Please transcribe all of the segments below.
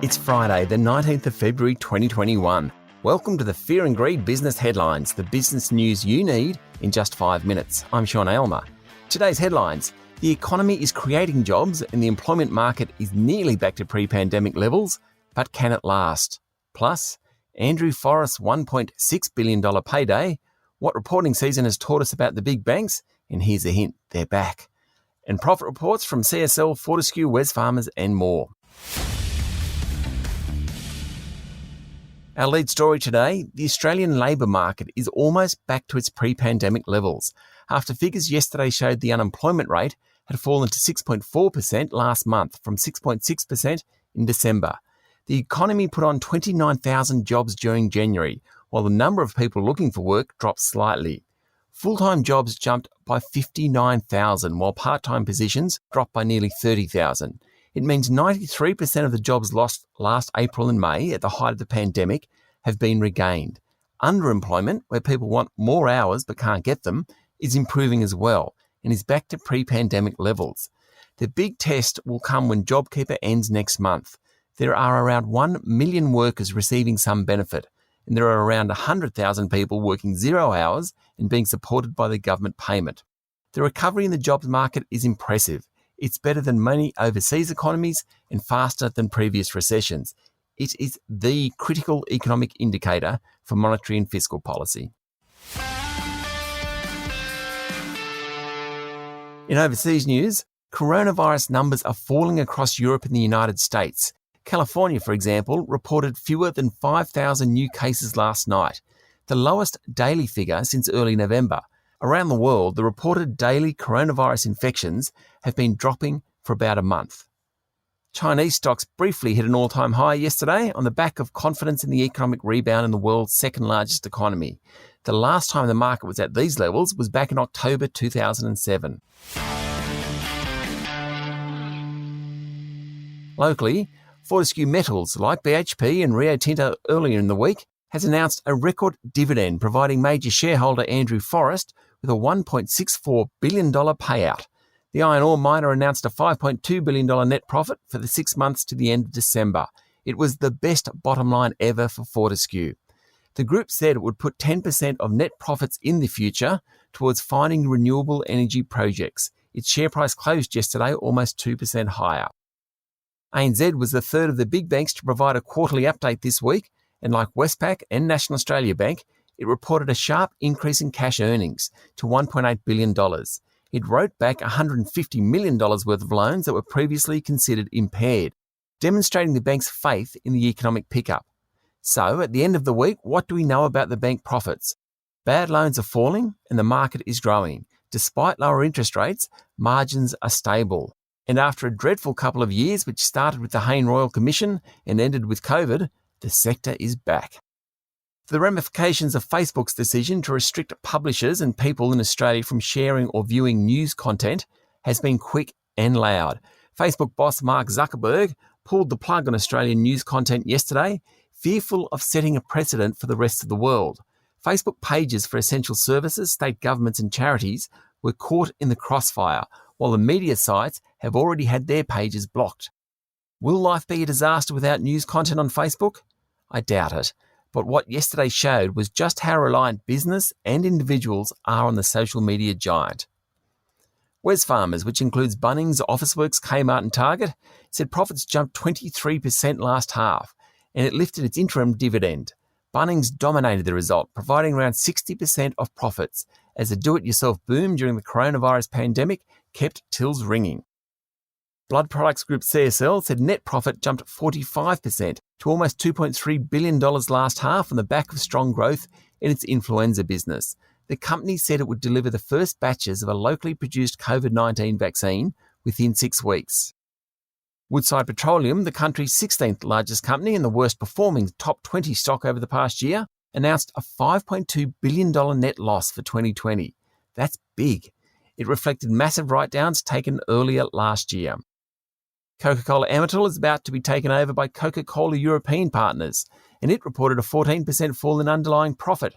It's Friday, the 19th of February 2021. Welcome to the Fear and Greed Business Headlines, the business news you need in just 5 minutes. I'm Sean Aylmer. Today's headlines: the economy is creating jobs and the employment market is nearly back to pre-pandemic levels, but can it last? Plus, Andrew Forrest's $1.6 billion payday, what reporting season has taught us about the big banks, and here's a hint, they're back. And profit reports from CSL, Fortescue, Wesfarmers and more. Our lead story today: the Australian labour market is almost back to its pre-pandemic levels, after figures yesterday showed the unemployment rate had fallen to 6.4% last month from 6.6% in December. The economy put on 29,000 jobs during January, while the number of people looking for work dropped slightly. Full-time jobs jumped by 59,000, while part-time positions dropped by nearly 30,000. It means 93% of the jobs lost last April and May at the height of the pandemic have been regained. Underemployment, where people want more hours but can't get them, is improving as well and is back to pre-pandemic levels. The big test will come when JobKeeper ends next month. There are around 1 million workers receiving some benefit, and there are around 100,000 people working 0 hours and being supported by the government payment. The recovery in the jobs market is impressive. It's better than many overseas economies and faster than previous recessions. It is the critical economic indicator for monetary and fiscal policy. In overseas news, coronavirus numbers are falling across Europe and the United States. California, for example, reported fewer than 5,000 new cases last night, the lowest daily figure since early November. Around the world, the reported daily coronavirus infections have been dropping for about a month. Chinese stocks briefly hit an all-time high yesterday on the back of confidence in the economic rebound in the world's second largest economy. The last time the market was at these levels was back in October 2007. Locally, Fortescue Metals, like BHP and Rio Tinto earlier in the week, has announced a record dividend, providing major shareholder Andrew Forrest with a $1.64 billion payout. The iron ore miner announced a $5.2 billion net profit for the 6 months to the end of December. It was the best bottom line ever for Fortescue. The group said it would put 10% of net profits in the future towards finding renewable energy projects. Its share price closed yesterday almost 2% higher. ANZ was the third of the big banks to provide a quarterly update this week, and like Westpac and National Australia Bank, it reported a sharp increase in cash earnings to $1.8 billion. It wrote back $150 million worth of loans that were previously considered impaired, demonstrating the bank's faith in the economic pickup. So, at the end of the week, what do we know about the bank profits? Bad loans are falling and the market is growing. Despite lower interest rates, margins are stable. And after a dreadful couple of years, which started with the Hayne Royal Commission and ended with COVID, the sector is back. The ramifications of Facebook's decision to restrict publishers and people in Australia from sharing or viewing news content has been quick and loud. Facebook boss Mark Zuckerberg pulled the plug on Australian news content yesterday, fearful of setting a precedent for the rest of the world. Facebook pages for essential services, state governments and charities were caught in the crossfire, while the media sites have already had their pages blocked. Will life be a disaster without news content on Facebook? I doubt it. But what yesterday showed was just how reliant business and individuals are on the social media giant. Wesfarmers, which includes Bunnings, Officeworks, Kmart and Target, said profits jumped 23% last half, and it lifted its interim dividend. Bunnings dominated the result, providing around 60% of profits, as the do-it-yourself boom during the coronavirus pandemic kept tills ringing. Blood products group CSL said net profit jumped 45% to almost $2.3 billion last half on the back of strong growth in its influenza business. The company said it would deliver the first batches of a locally produced COVID-19 vaccine within 6 weeks. Woodside Petroleum, the country's 16th largest company and the worst performing top 20 stock over the past year, announced a $5.2 billion net loss for 2020. That's big. It reflected massive write-downs taken earlier last year. Coca-Cola Amatil is about to be taken over by Coca-Cola European Partners, and it reported a 14% fall in underlying profit.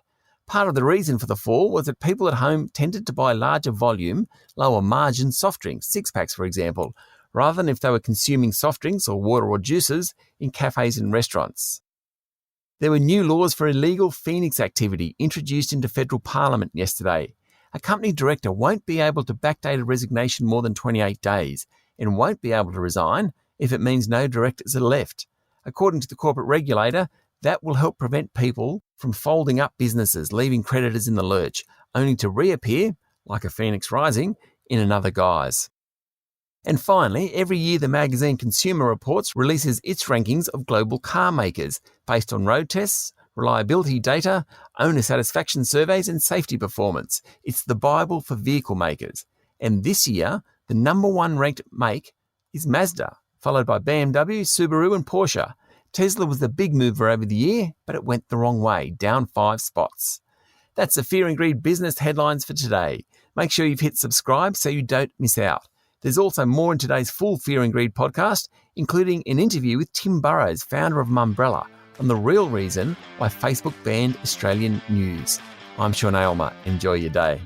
Part of the reason for the fall was that people at home tended to buy larger volume, lower margin soft drinks, six-packs for example, rather than if they were consuming soft drinks or water or juices in cafes and restaurants. There were new laws for illegal Phoenix activity introduced into federal parliament yesterday. A company director won't be able to backdate a resignation more than 28 days and won't be able to resign if it means no directors are left. According to the corporate regulator, that will help prevent people from folding up businesses, leaving creditors in the lurch, only to reappear, like a phoenix rising, in another guise. And finally, every year the magazine Consumer Reports releases its rankings of global car makers based on road tests, reliability data, owner satisfaction surveys and safety performance. It's the Bible for vehicle makers. And this year, the number one ranked make is Mazda, followed by BMW, Subaru and Porsche. Tesla was the big mover over the year, but it went the wrong way, down 5 spots. That's the Fear and Greed business headlines for today. Make sure you've hit subscribe so you don't miss out. There's also more in today's full Fear and Greed podcast, including an interview with Tim Burrows, founder of Mumbrella, on the real reason why Facebook banned Australian news. I'm Sean Aylmer. Enjoy your day.